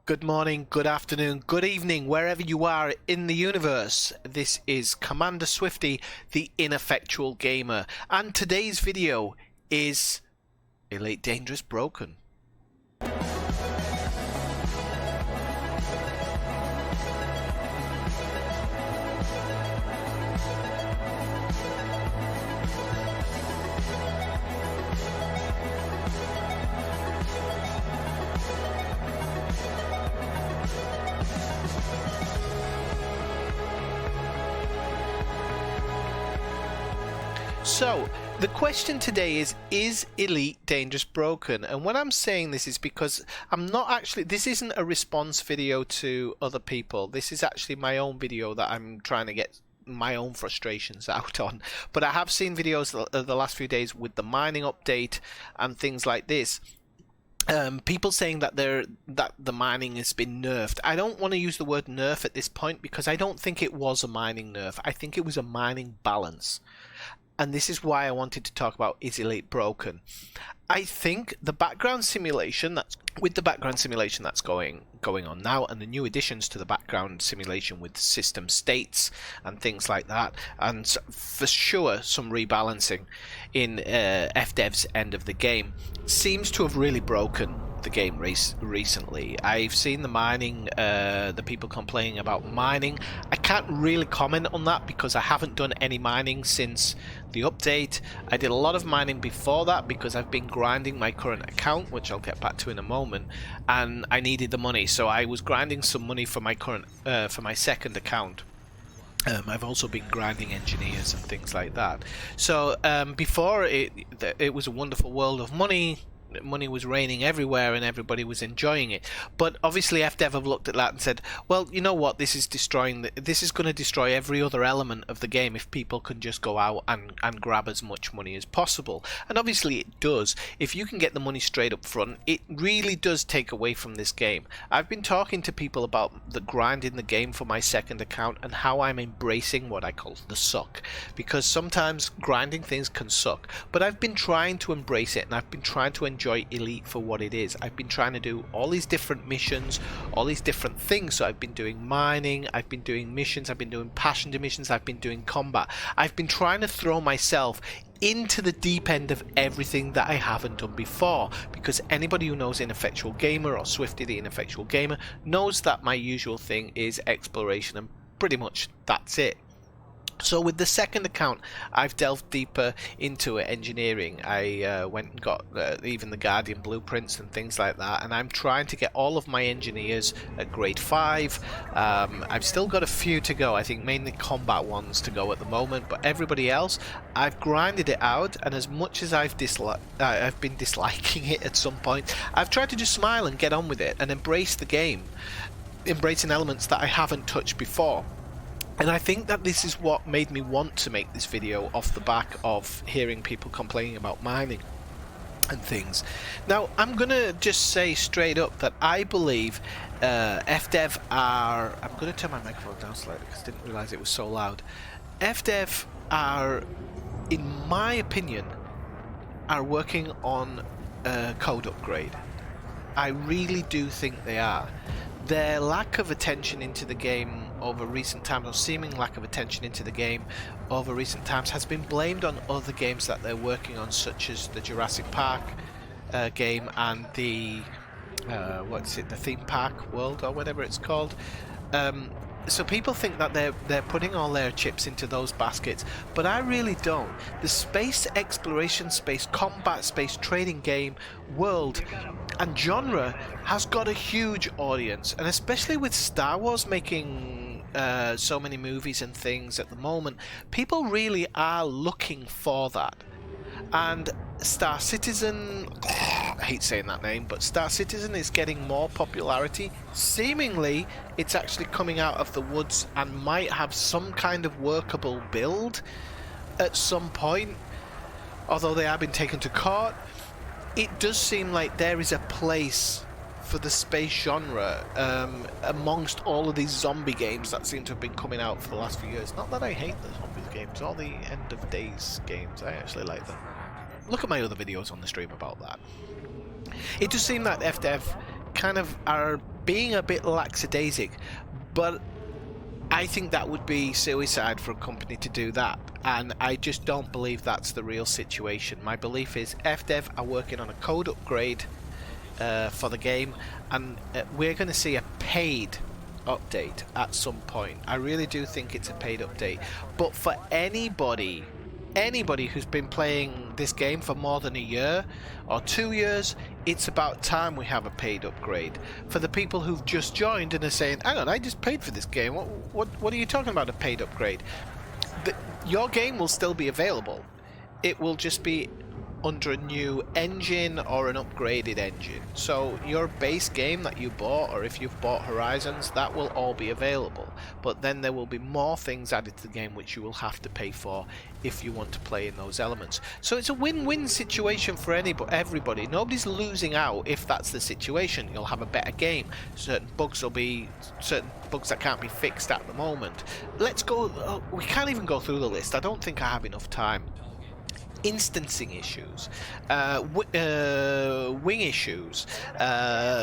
Good morning, good afternoon, good evening, wherever you are in the universe. This is Commander Swifty, the Ineffectual Gamer, and today's video is Elite Dangerous Broken. So, the question today is Elite Dangerous Broken? And when I'm saying this is because I'm not actually, this isn't a response video to other people. This is actually my own video that I'm trying to get my own frustrations out on. But I have seen videos the last few days with the mining update and things like this. People saying that the mining has been nerfed. I don't want to use the word nerf at this point because I don't think it was a mining nerf. I think it was a mining balance. And this is why I wanted to talk about is Elite broken. I think the background simulation that's going on now, and the new additions to the background simulation with system states and things like that, and for sure some rebalancing in FDev's end of the game, seems to have really broken the game recently. I've seen the mining, the people complaining about mining. I can't really comment on that because I haven't done any mining since the update. I did a lot of mining before that because I've been grinding my current account, which I'll get back to in a moment, and I needed the money, so I was grinding some money for my current for my second account. I've also been grinding engineers and things like that. So before it was a wonderful world of money. Money was raining everywhere and everybody was enjoying it, but obviously FDev have looked at that and said, well, you know what, this is going to destroy every other element of the game if people can just go out and grab as much money as possible. And obviously it does. If you can get the money straight up front, it really does take away from this game. I've been talking to people about the grind in the game for my second account and how I'm embracing what I call the suck, because sometimes grinding things can suck, but I've been trying to embrace it and I've been trying to enjoy Elite for what it is. I've been trying to do all these different missions, all these different things. So I've been doing mining, I've been doing missions, I've been doing passenger missions, I've been doing combat. I've been trying to throw myself into the deep end of everything that I haven't done before, because anybody who knows Ineffectual Gamer or Swifty the Ineffectual Gamer knows that my usual thing is exploration, and pretty much that's it. So with the second account, I've delved deeper into engineering. I went and got even the Guardian blueprints and things like that, and I'm trying to get all of my engineers at grade 5. I've still got a few to go, I think mainly combat ones to go at the moment, but everybody else, I've grinded it out, and as much as I've been disliking it at some point, I've tried to just smile and get on with it and embrace the game, embracing elements that I haven't touched before. And I think that this is what made me want to make this video off the back of hearing people complaining about mining and things. Now, I'm going to just say straight up that I believe FDev are... I'm going to turn my microphone down slightly because I didn't realise it was so loud. FDev are, in my opinion, are working on a code upgrade. I really do think they are. Their lack of attention into the game over recent times, or seeming lack of attention into the game over recent times, has been blamed on other games that they're working on, such as the Jurassic Park game and the the theme park world or whatever it's called. So people think that they're putting all their chips into those baskets, but I really don't. The space exploration, space combat, space trading game world and genre has got a huge audience, and especially with Star Wars making so many movies and things at the moment, people really are looking for that. And Star Citizen, I hate saying that name, but Star Citizen is getting more popularity. Seemingly, it's actually coming out of the woods and might have some kind of workable build at some point, although they have been taken to court. It does seem like there is a place for the space genre amongst all of these zombie games that seem to have been coming out for the last few years. Not that I hate the zombie games, all the end of days games, I actually like them. Look at my other videos on the stream about that. It does seem that FDev kind of are being a bit lackadaisic, but I think that would be suicide for a company to do that, and I just don't believe that's the real situation. My belief is FDev are working on a code upgrade for the game, and we're going to see a paid update at some point. I really do think it's a paid update, but for anybody who's been playing this game for more than a year or 2 years, it's about time we have a paid upgrade. For the people who've just joined and are saying, hang on, I just paid for this game, what are you talking about, a paid upgrade? Your game will still be available. It will just be under a new engine or an upgraded engine. So your base game that you bought, or if you've bought Horizons, that will all be available, but then there will be more things added to the game which you will have to pay for if you want to play in those elements. So it's a win-win situation for everybody. Nobody's losing out if that's the situation. You'll have a better game. Certain bugs that can't be fixed at the moment. Let's go. We can't even go through the list. I don't think I have enough time. Instancing issues, wing issues,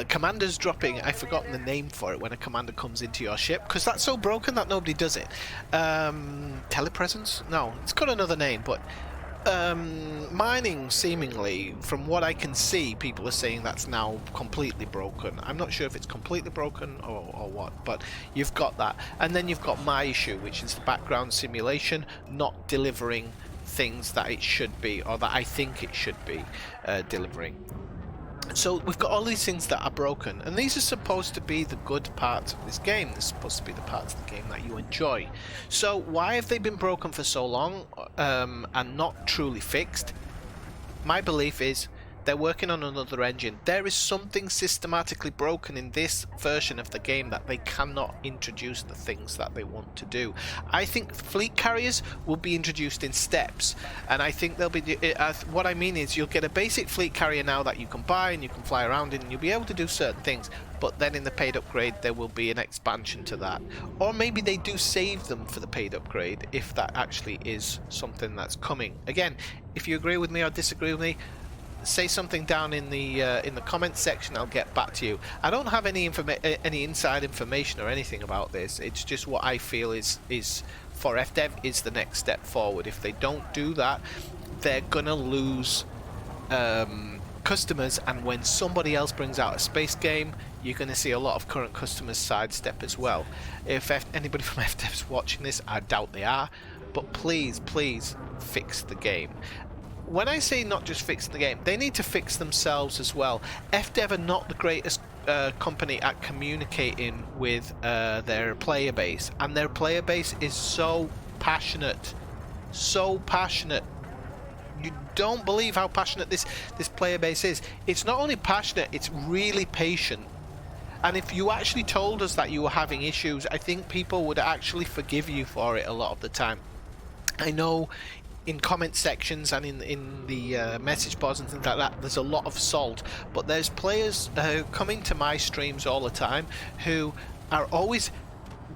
commanders dropping. I've forgotten the name for it when a commander comes into your ship, because that's so broken that nobody does it. Telepresence? No, it's got another name, but mining, seemingly, from what I can see, people are saying that's now completely broken. I'm not sure if it's completely broken or what, but you've got that. And then you've got my issue, which is the background simulation not delivering things that it should be, or that I think it should be delivering. So we've got all these things that are broken, and these are supposed to be the good parts of this game. They're supposed to be the parts of the game that you enjoy. So why have they been broken for so long and not truly fixed? My belief is they're working on another engine. There is something systematically broken in this version of the game that they cannot introduce the things that they want to do. I think fleet carriers will be introduced in steps, and I think they'll be what I mean is you'll get a basic fleet carrier now that you can buy and you can fly around in, and you'll be able to do certain things, but then in the paid upgrade there will be an expansion to that. Or maybe they do save them for the paid upgrade if that actually is something that's coming. Again, if you agree with me or disagree with me, say something down in the comments section. I'll get back to you. I don't have any inside information or anything about this. It's just what I feel is for FDev is the next step forward. If they don't do that, they're gonna lose customers, and when somebody else brings out a space game, you're going to see a lot of current customers sidestep as well. If anybody from FDev's watching this, I doubt they are, but please fix the game. When I say not just fix the game, they need to fix themselves as well. FDev are not the greatest company at communicating with their player base, and their player base is so passionate. You don't believe how passionate this player base is. It's not only passionate, it's really patient. And if you actually told us that you were having issues, I think people would actually forgive you for it a lot of the time. I know in comment sections and in the message boards and things like that, there's a lot of salt, but there's players who come into my streams all the time who are always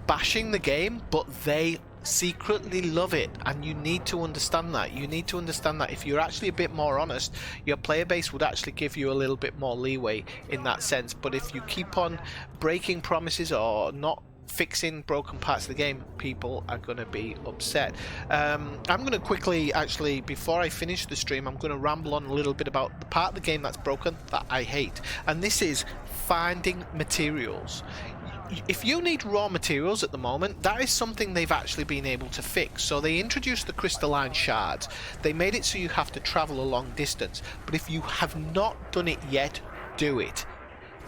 bashing the game, but they secretly love it, and you need to understand that. You need to understand that if you're actually a bit more honest, your player base would actually give you a little bit more leeway in that sense. But if you keep on breaking promises or not fixing broken parts of the game, people are going to be upset. I'm going to quickly, actually, before I finish the stream, I'm going to ramble on a little bit about the part of the game that's broken that I hate, and this is finding materials. If you need raw materials at the moment, that is something they've actually been able to fix. So they introduced the crystalline shards. They made it so you have to travel a long distance, but if you have not done it yet, do it.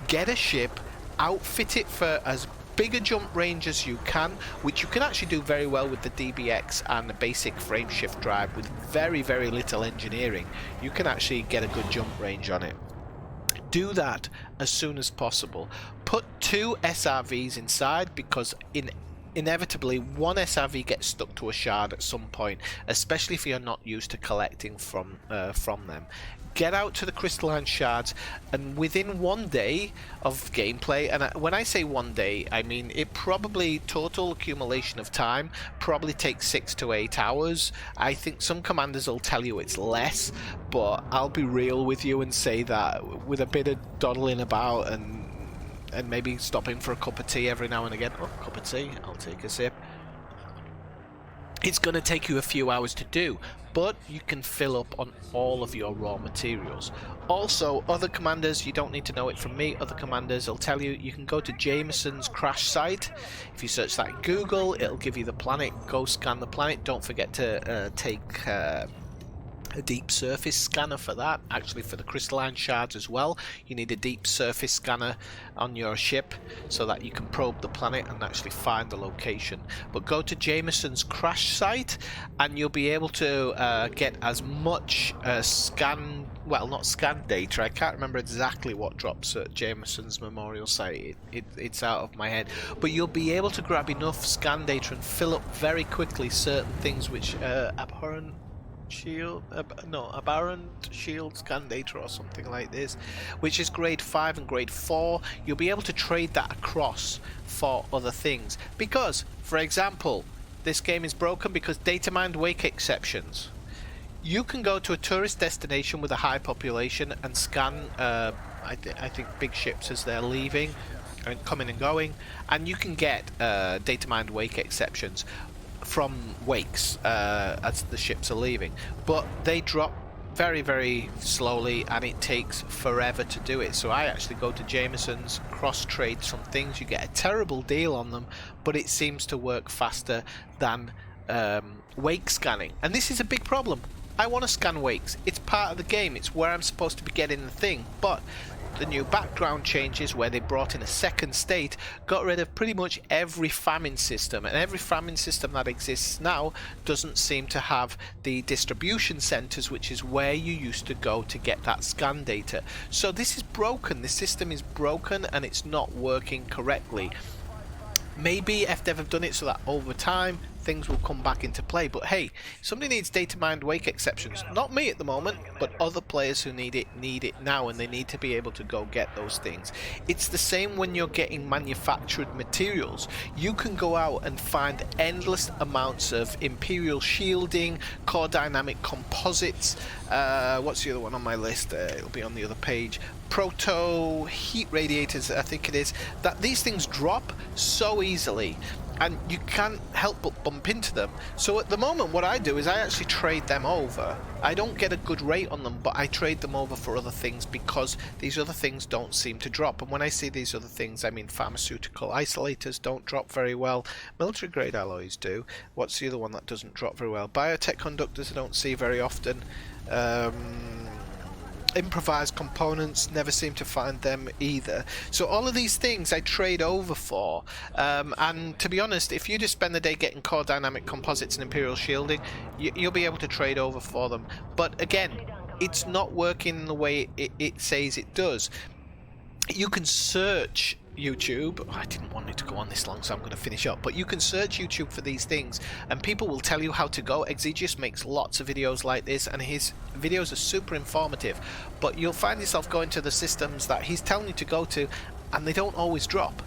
Get a ship, outfit it for as big a jump range as you can, which you can actually do very well with the DBX and the basic frame shift drive. With very little engineering, you can actually get a good jump range on it. Do that as soon as possible. Put 2 SRVs inside, because inevitably one SRV gets stuck to a shard at some point, especially if you're not used to collecting from them. Get out to the crystalline shards, and within 1 day of gameplay, and when I say 1 day, I mean it probably, total accumulation of time, probably takes 6 to 8 hours. I think some commanders will tell you it's less, but I'll be real with you and say that with a bit of dawdling about and and maybe stopping for a cup of tea every now and again. Oh, cup of tea, I'll take a sip. It's going to take you a few hours to do, but you can fill up on all of your raw materials. Also, other commanders, you don't need to know it from me, other commanders will tell you, you can go to Jameson's crash site. If you search that in Google, it'll give you the planet. Go scan the planet. Don't forget to take a deep surface scanner for that. Actually, for the crystalline shards as well, you need a deep surface scanner on your ship so that you can probe the planet and actually find the location. But go to Jameson's crash site and you'll be able to get as much not scan data, I can't remember exactly what drops at Jameson's memorial site, it's out of my head, but you'll be able to grab enough scan data and fill up very quickly certain things which abhorrent shield scan data or something like this, which is grade 5 and grade 4. You'll be able to trade that across for other things, because for example this game is broken because data mined wake exceptions. You can go to a tourist destination with a high population and scan I think big ships as they're leaving and coming and going, and you can get data mined wake exceptions from wakes as the ships are leaving, but they drop very, very slowly and it takes forever to do it. So I actually go to Jameson's, cross trade some things, you get a terrible deal on them, but it seems to work faster than wake scanning, and this is a big problem. I want to scan wakes, it's part of the game, it's where I'm supposed to be getting the thing, but the new background changes where they brought in a second state got rid of pretty much every famine system, and every famine system that exists now doesn't seem to have the distribution centers, which is where you used to go to get that scan data. So this is broken, this system is broken and it's not working correctly. Maybe FDev have done it so that over time things will come back into play, but hey, somebody needs data mined wake exceptions. Not me at the moment, but other players who need it now, and they need to be able to go get those things. It's the same when you're getting manufactured materials. You can go out and find endless amounts of Imperial shielding, core dynamic composites, what's the other one on my list? It'll be on the other page. Proto heat radiators, I think it is, that these things drop so easily and you can't help but bump into them. So at the moment what I do is I actually trade them over. I don't get a good rate on them, but I trade them over for other things because these other things don't seem to drop. And when I say these other things, I mean pharmaceutical isolators don't drop very well, military grade alloys do. What's the other one that doesn't drop very well? Biotech conductors I don't see very often. Improvised components, never seem to find them either. So all of these things I trade over for, and to be honest, if you just spend the day getting core dynamic composites and Imperial shielding, you'll be able to trade over for them. But again, it's not working the way it says it does. You can search YouTube. I didn't want it to go on this long, so I'm going to finish up, but you can search YouTube for these things and people will tell you how to go. Exegius makes lots of videos like this and his videos are super informative, but you'll find yourself going to the systems that he's telling you to go to and they don't always drop,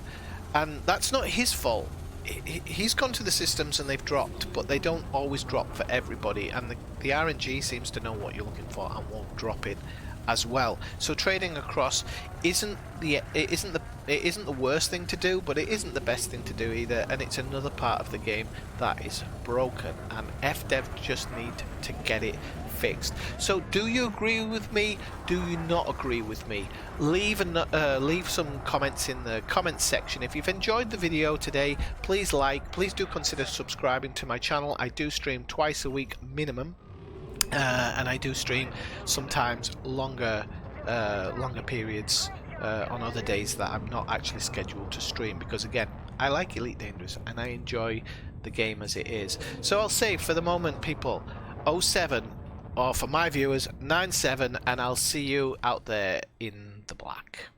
and that's not his fault. He's gone to the systems and they've dropped, but they don't always drop for everybody, and the RNG seems to know what you're looking for and won't drop it as well. So trading across isn't the worst thing to do, but it isn't the best thing to do either, and it's another part of the game that is broken and FDev just need to get it fixed. So do you agree with me? Do you not agree with me? Leave some comments in the comments section. If you've enjoyed the video today, please like, please do consider subscribing to my channel. I do stream twice a week minimum. And I do stream sometimes longer periods on other days that I'm not actually scheduled to stream, because again, I like Elite Dangerous and I enjoy the game as it is. So I'll say for the moment, people, 07, or for my viewers, 97, and I'll see you out there in the black.